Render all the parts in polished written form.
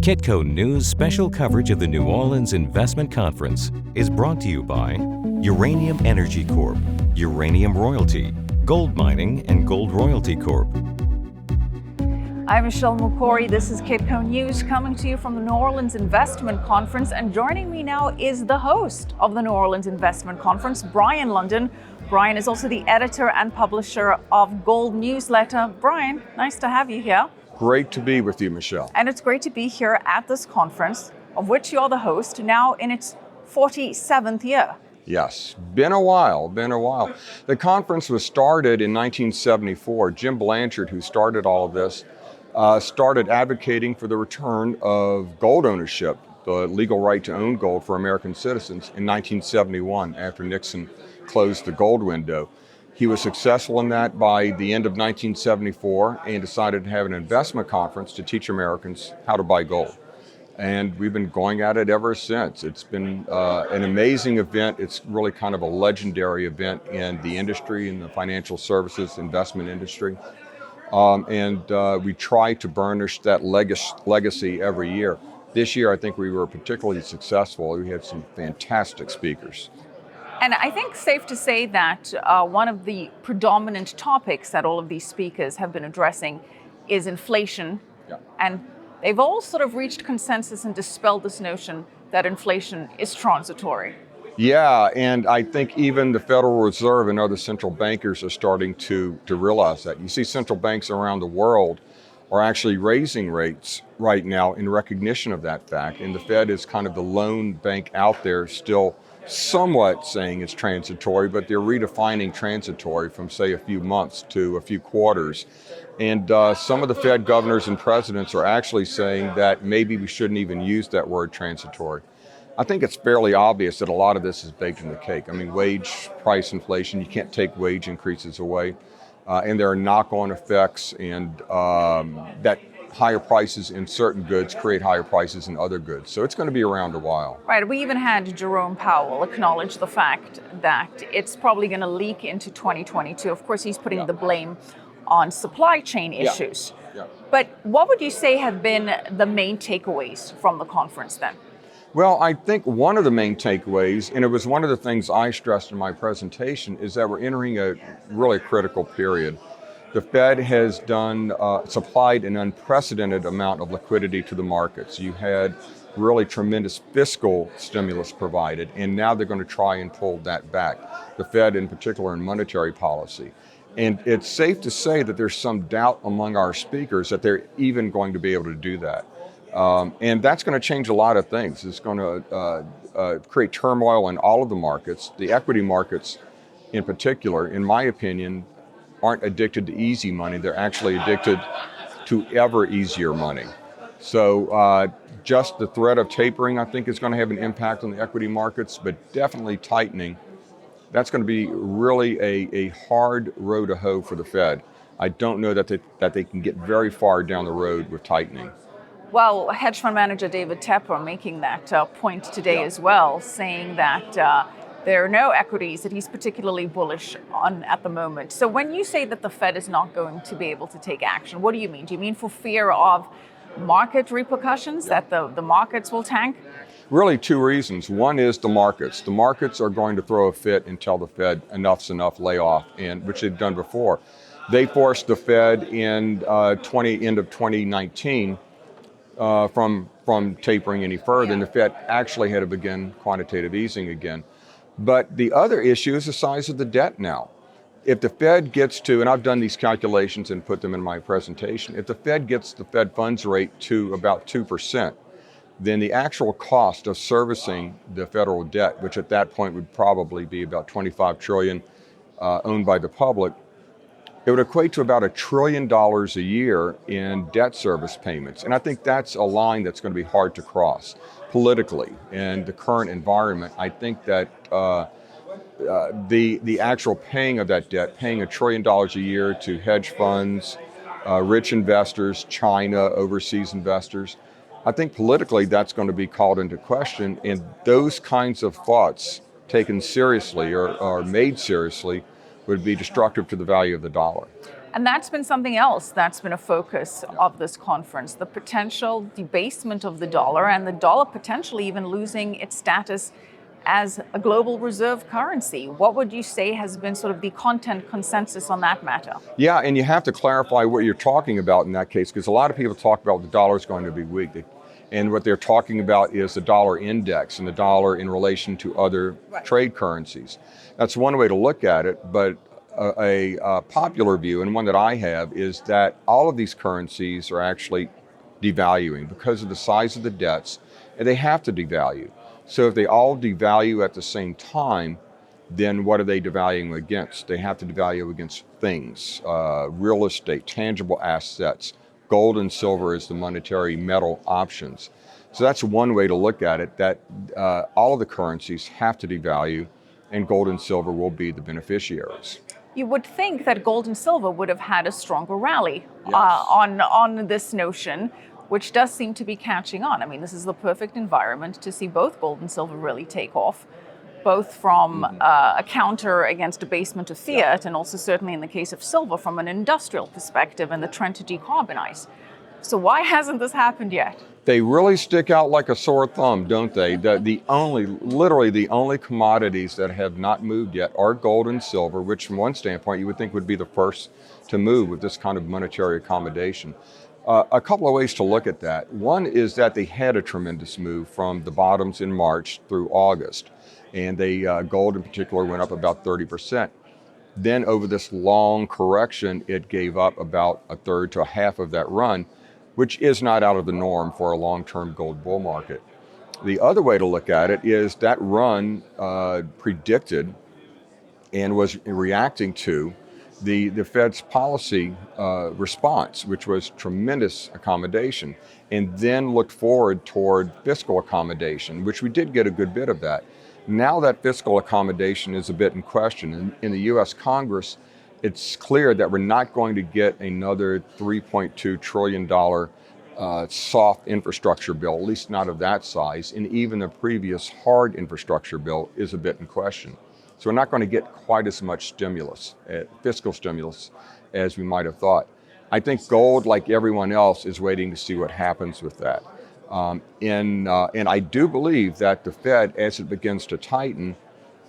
Kitco News special coverage of the New Orleans Investment Conference is brought to you by Uranium Energy Corp., Uranium Royalty, Gold Mining, and Gold Royalty Corp. I'm Michelle Makori. This is Kitco News coming to you from the New Orleans Investment Conference. And joining me now is the host of the New Orleans Investment Conference, Brien Lundin. Brien is also the editor and publisher of Gold Newsletter. Brien, nice to have you here. Great to be with you, Michelle. And it's great to be here at this conference, of which you're the host, now in its 47th year. Yes, been a while. The conference was started in 1974. Jim Blanchard, who started all of this, started advocating for the return of gold ownership, the legal right to own gold for American citizens in 1971 after Nixon closed the gold window. He was successful in that by the end of 1974 and decided to have an investment conference to teach Americans how to buy gold. And we've been going at it ever since. It's been an amazing event. It's really kind of a legendary event in the industry, in the financial services investment industry. We try to burnish that legacy every year. This year, I think we were particularly successful. We had some fantastic speakers. And I think safe to say that one of the predominant topics that all of these speakers have been addressing is inflation. Yeah. And they've all sort of reached consensus and dispelled this notion that inflation is transitory. Yeah, and I think even the Federal Reserve and other central bankers are starting to realize that. You see central banks around the world are actually raising rates right now in recognition of that fact. And the Fed is kind of the lone bank out there still somewhat saying it's transitory, but they're redefining transitory from, say, a few months to a few quarters. And some of the Fed governors and presidents are actually saying that maybe we shouldn't even use that word transitory. I think it's fairly obvious that a lot of this is baked in the cake. I mean, wage price inflation, you can't take wage increases away. And there are knock-on effects, and that higher prices in certain goods create higher prices in other goods. So it's going to be around a while. Right. We even had Jerome Powell acknowledge the fact that it's probably going to leak into 2022. Of course, he's putting the blame on supply chain issues. Yeah. But what would you say have been the main takeaways from the conference then? Well, I think one of the main takeaways, and it was one of the things I stressed in my presentation, is that we're entering a really critical period. The Fed has supplied an unprecedented amount of liquidity to the markets. You had really tremendous fiscal stimulus provided, and now they're going to try and pull that back. The Fed in particular in monetary policy. And it's safe to say that there's some doubt among our speakers that they're even going to be able to do that. And that's going to change a lot of things. It's going to create turmoil in all of the markets. The equity markets in particular, in my opinion, aren't addicted to easy money. They're actually addicted to ever easier money. So just the threat of tapering, I think, is going to have an impact on the equity markets, but definitely tightening. That's going to be really a hard row to hoe for the Fed. I don't know that they can get very far down the road with tightening. Well, hedge fund manager David Tepper making that point today as well, saying that there are no equities that he's particularly bullish on at the moment. So when you say that the Fed is not going to be able to take action, what do you mean? Do you mean for fear of market repercussions, that the markets will tank? Really two reasons. One is the markets. The markets are going to throw a fit and tell the Fed enough's enough, lay off, and which they've done before. They forced the Fed in end of 2019 from tapering any further, and the Fed actually had to begin quantitative easing again. But the other issue is the size of the debt now. If the Fed gets to, and I've done these calculations and put them in my presentation, if the Fed gets the Fed funds rate to about 2%, then the actual cost of servicing the federal debt, which at that point would probably be about $25 trillion owned by the public, it would equate to about $1 trillion a year in debt service payments. And I think that's a line that's going to be hard to cross politically. In the current environment, I think that the actual paying of that debt, paying $1 trillion a year to hedge funds, rich investors, China, overseas investors, I think politically that's going to be called into question. And those kinds of thoughts taken seriously or made seriously would be destructive to the value of the dollar. And that's been something else that's been a focus of this conference, the potential debasement of the dollar and the dollar potentially even losing its status as a global reserve currency. What would you say has been sort of the content consensus on that matter? Yeah, and you have to clarify what you're talking about in that case, because a lot of people talk about the dollar is going to be weak. And what they're talking about is the dollar index and the dollar in relation to other trade currencies. That's one way to look at it, but a popular view, and one that I have, is that all of these currencies are actually devaluing because of the size of the debts, and they have to devalue. So if they all devalue at the same time, then what are they devaluing against? They have to devalue against things, real estate, tangible assets, gold and silver as the monetary metal options. So that's one way to look at it, that all of the currencies have to devalue, and gold and silver will be the beneficiaries. You would think that gold and silver would have had a stronger rally Yes. on this notion, which does seem to be catching on. I mean, this is the perfect environment to see both gold and silver really take off, both from a counter against debasement of fiat, and also certainly in the case of silver from an industrial perspective and the trend to decarbonize. So why hasn't this happened yet? They really stick out like a sore thumb, don't they? Literally the only commodities that have not moved yet are gold and silver, which from one standpoint you would think would be the first to move with this kind of monetary accommodation. A couple of ways to look at that. One is that they had a tremendous move from the bottoms in March through August, and gold in particular went up about 30%. Then over this long correction, it gave up about a third to a half of that run, which is not out of the norm for a long-term gold bull market. The other way to look at it is that run predicted and was reacting to the Fed's policy response, which was tremendous accommodation, and then looked forward toward fiscal accommodation, which we did get a good bit of that. Now that fiscal accommodation is a bit in question. In the US Congress, it's clear that we're not going to get another $3.2 trillion soft infrastructure bill, at least not of that size, and even the previous hard infrastructure bill is a bit in question. So we're not going to get quite as much stimulus, fiscal stimulus, as we might have thought. I think gold, like everyone else, is waiting to see what happens with that. And I do believe that the Fed, as it begins to tighten,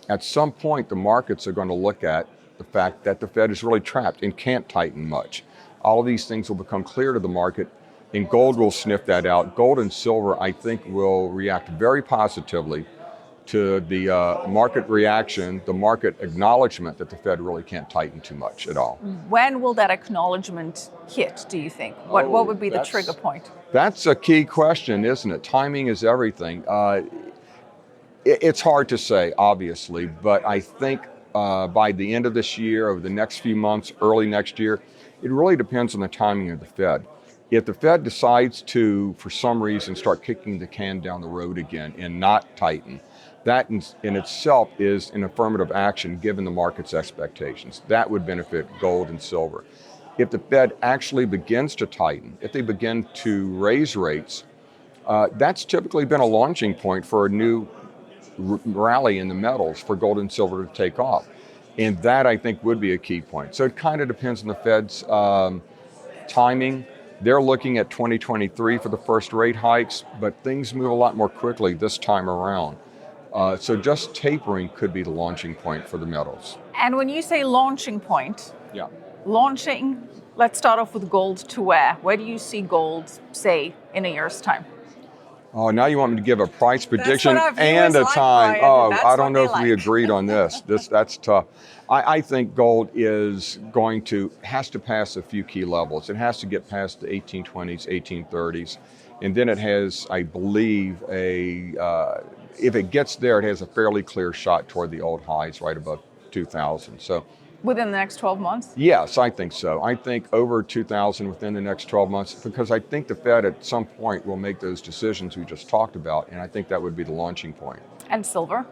at some point the markets are going to look at the fact that the Fed is really trapped and can't tighten much. All of these things will become clear to the market, and gold will sniff that out. Gold and silver, I think, will react very positively to the market reaction, the market acknowledgement that the Fed really can't tighten too much at all. When will that acknowledgement hit, do you think? What would be the trigger point? That's a key question, isn't it? Timing is everything. It's hard to say, obviously, but I think by the end of this year, over the next few months, early next year, it really depends on the timing of the Fed. If the Fed decides to, for some reason, start kicking the can down the road again and not tighten, that in itself is an affirmative action given the market's expectations. That would benefit gold and silver. If the Fed actually begins to tighten, if they begin to raise rates, that's typically been a launching point for a new rally in the metals for gold and silver to take off. And that, I think, would be a key point. So it kind of depends on the Fed's timing. They're looking at 2023 for the first rate hikes, but things move a lot more quickly this time around. So just tapering could be the launching point for the metals. And when you say launching point, Yeah. launching, let's start off with gold to where? Where do you see gold, say, in a year's time? Oh, now you want me to give a price prediction what our and a viewers like, time. Brien. Oh, That's I don't what know they if we like. agreed on this. That's tough. I think gold is has to pass a few key levels. It has to get past the 1820s, 1830s. And then it has, I believe, if it gets there, it has a fairly clear shot toward the old highs right above 2000. So Within the next 12 months? yes, I think so. I think over 2000 within the next 12 months, because I think the Fed at some point will make those decisions we just talked about, and I think that would be the launching point. And silver?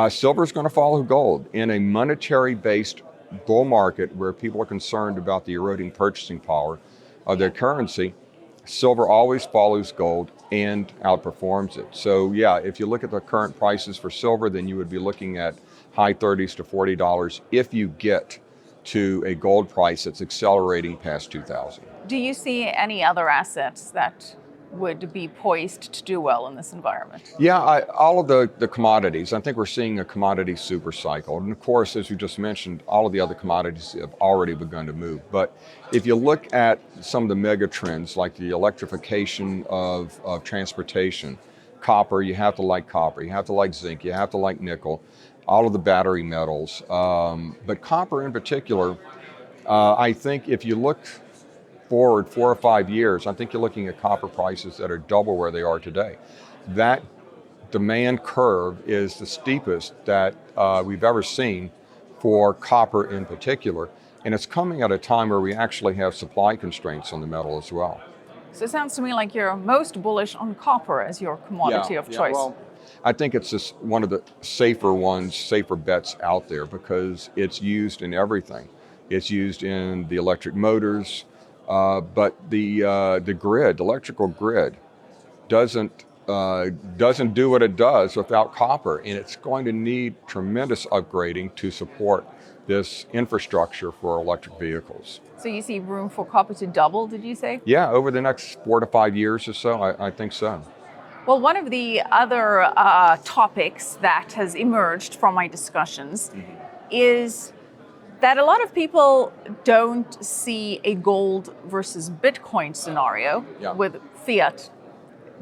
Silver is going to follow gold. In a monetary-based bull market where people are concerned about the eroding purchasing power of their currency, silver always follows gold and outperforms it. So yeah, if you look at the current prices for silver, then you would be looking at high 30s to $40 if you get to a gold price that's accelerating past 2,000. Do you see any other assets that would be poised to do well in this environment? Yeah, all of the commodities. I think we're seeing a commodity super cycle. And of course, as you just mentioned, all of the other commodities have already begun to move. But if you look at some of the mega trends, like the electrification of transportation, copper, you have to like copper, you have to like zinc, you have to like nickel, all of the battery metals. But copper in particular, I think if you look forward 4 or 5 years, I think you're looking at copper prices that are double where they are today. That demand curve is the steepest that we've ever seen for copper in particular, and it's coming at a time where we actually have supply constraints on the metal as well. So it sounds to me like you're most bullish on copper as your commodity of choice. Well, I think it's just one of the safer bets out there because it's used in everything. It's used in the electric motors, but the grid, electrical grid, doesn't do what it does without copper, and it's going to need tremendous upgrading to support this infrastructure for electric vehicles. So you see room for copper to double, did you say? Yeah, over the next 4 to 5 years or so, I think so. Well, one of the other topics that has emerged from my discussions is that a lot of people don't see a gold versus Bitcoin scenario with fiat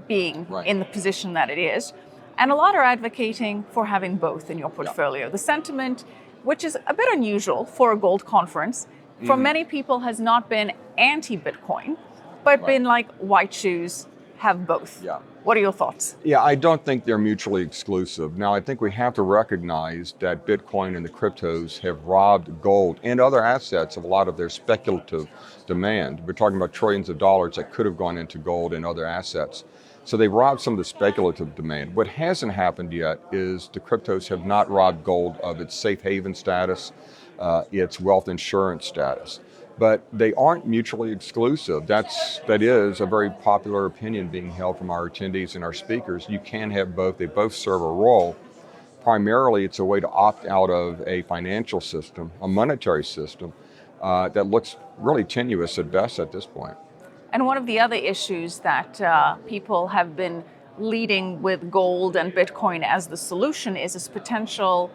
being in the position that it is. And a lot are advocating for having both in your portfolio. The sentiment, which is a bit unusual for a gold conference, for many people has not been anti-Bitcoin, but been like white shoes, have both. Yeah. What are your thoughts? Yeah, I don't think they're mutually exclusive. Now, I think we have to recognize that Bitcoin and the cryptos have robbed gold and other assets of a lot of their speculative demand. We're talking about trillions of dollars that could have gone into gold and other assets. So they robbed some of the speculative demand. What hasn't happened yet is the cryptos have not robbed gold of its safe haven status, its wealth insurance status. But they aren't mutually exclusive. That is a very popular opinion being held from our attendees and our speakers. You can have both. They both serve a role. Primarily, it's a way to opt out of a financial system, a monetary system, that looks really tenuous at best at this point. And one of the other issues that people have been leading with gold and Bitcoin as the solution is this potential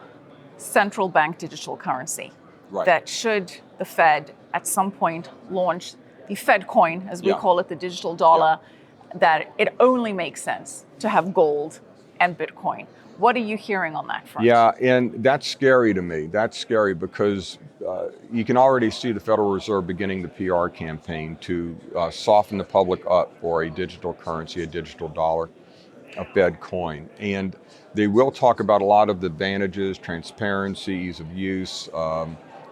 central bank digital currency. Right. That should the Fed at some point launch the FedCoin, as we call it, the digital dollar, that it only makes sense to have gold and Bitcoin. What are you hearing on that front? Yeah, and that's scary to me. That's scary because you can already see the Federal Reserve beginning the PR campaign to soften the public up for a digital currency, a digital dollar, a Fed coin. And they will talk about a lot of the advantages, transparency, ease of use,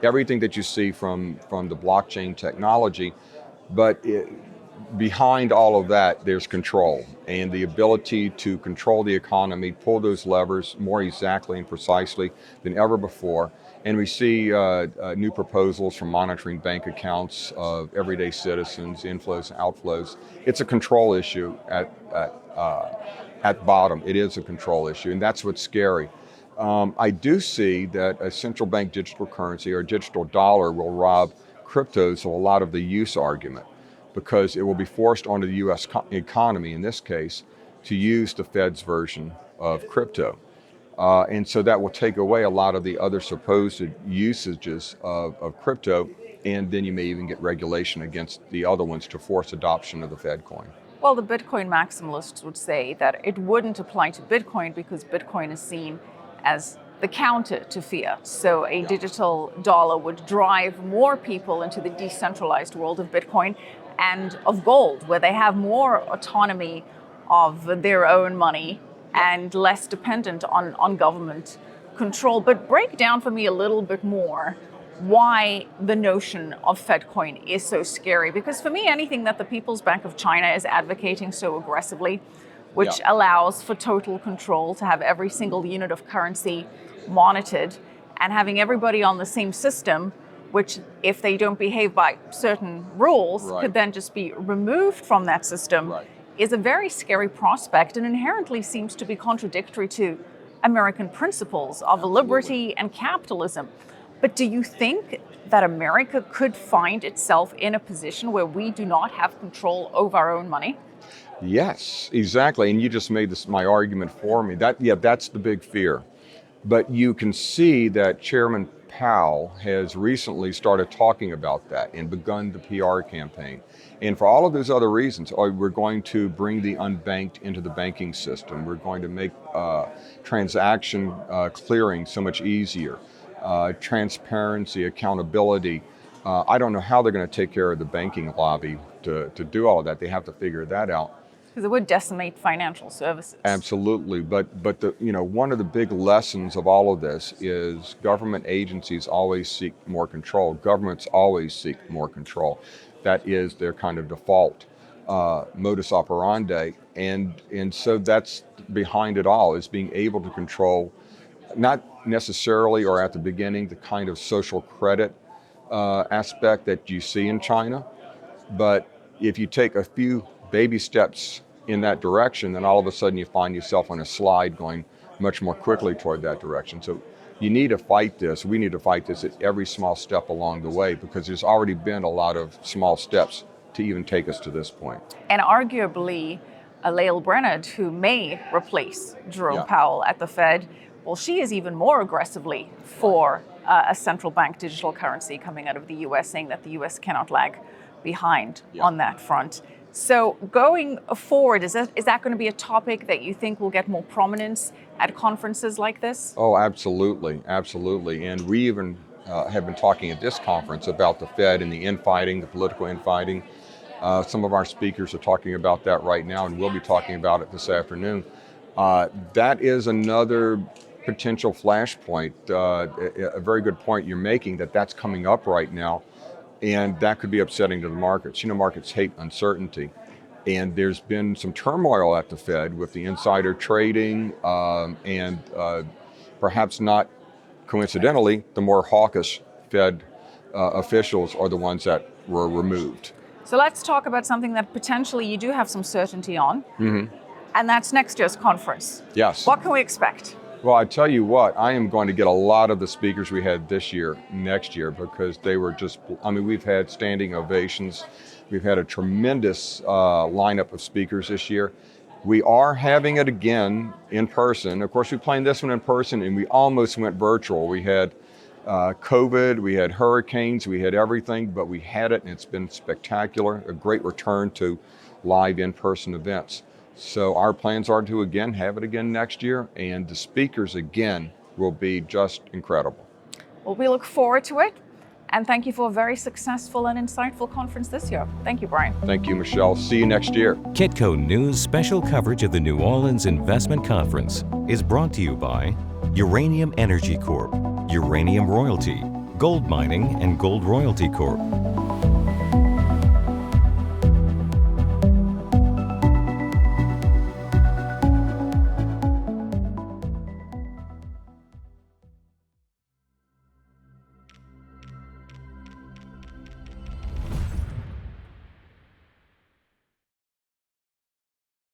everything that you see from the blockchain technology. But behind all of that, there's control and the ability to control the economy, pull those levers more exactly and precisely than ever before. And we see new proposals from monitoring bank accounts of everyday citizens, inflows and outflows. It's a control issue at bottom. It is a control issue, and that's what's scary. I do see that a central bank digital currency or digital dollar will rob cryptos of a lot of the use argument, because it will be forced onto the U.S. economy, in this case, to use the Fed's version of crypto. And so that will take away a lot of the other supposed usages of crypto, and then you may even get regulation against the other ones to force adoption of the Fed coin. Well, the Bitcoin maximalists would say that it wouldn't apply to Bitcoin because Bitcoin is seen as the counter to fiat. So a digital dollar would drive more people into the decentralized world of Bitcoin and of gold, where they have more autonomy of their own money and less dependent on government control. But break down for me a little bit more why the notion of FedCoin is so scary. Because for me, anything that the People's Bank of China is advocating so aggressively, which allows for total control, to have every single unit of currency monitored and having everybody on the same system, which if they don't behave by certain rules could then just be removed from that system, is a very scary prospect and inherently seems to be contradictory to American principles of liberty and capitalism. But do you think that America could find itself in a position where we do not have control over our own money? Yes, exactly. And you just made this my argument for me. That's the big fear. But you can see that Chairman Powell has recently started talking about that and begun the PR campaign. And for all of those other reasons, we're going to bring the unbanked into the banking system. We're going to make transaction clearing so much easier. Transparency, accountability. I don't know how they're going to take care of the banking lobby to do all of that. They have to figure that out. Because it would decimate financial services. Absolutely, but one of the big lessons of all of this is government agencies always seek more control. Governments always seek more control. That is their kind of default modus operandi, and so that's behind it all, is being able to control, not necessarily or at the beginning, the kind of social credit aspect that you see in China, but if you take a few baby steps in that direction, then all of a sudden you find yourself on a slide going much more quickly toward that direction. So you need to fight this. We need to fight this at every small step along the way, because there's already been a lot of small steps to even take us to this point. And arguably, Lael Brainerd, who may replace Jerome Powell at the Fed, well, she is even more aggressively for a central bank digital currency coming out of the US, saying that the US cannot lag behind on that front. So going forward, is that going to be a topic that you think will get more prominence at conferences like this? Oh, absolutely, absolutely. And we even have been talking at this conference about the Fed and the infighting, the political infighting. Some of our speakers are talking about that right now, and we'll be talking about it this afternoon. That is another potential flashpoint, a very good point you're making, that's coming up right now. And that could be upsetting to the markets. Markets hate uncertainty. And there's been some turmoil at the Fed with the insider trading and perhaps not coincidentally, the more hawkish Fed officials are the ones that were removed. So let's talk about something that potentially you do have some certainty on. Mm-hmm. And that's next year's conference. Yes. What can we expect? Well, I tell you what, I am going to get a lot of the speakers we had this year, next year, because they were just, we've had standing ovations. We've had a tremendous lineup of speakers this year. We are having it again in person. Of course, we planned this one in person and we almost went virtual. We had COVID, we had hurricanes, we had everything, but we had it and it's been spectacular, a great return to live in-person events. So our plans are to again have it again next year, and the speakers again will be just incredible. Well, we look forward to it, and thank you for a very successful and insightful conference this year. Thank you, Brien. Thank you, Michelle. See you next year. Kitco News special coverage of the New Orleans Investment Conference is brought to you by Uranium Energy Corp, Uranium Royalty, Gold Mining and Gold Royalty Corp,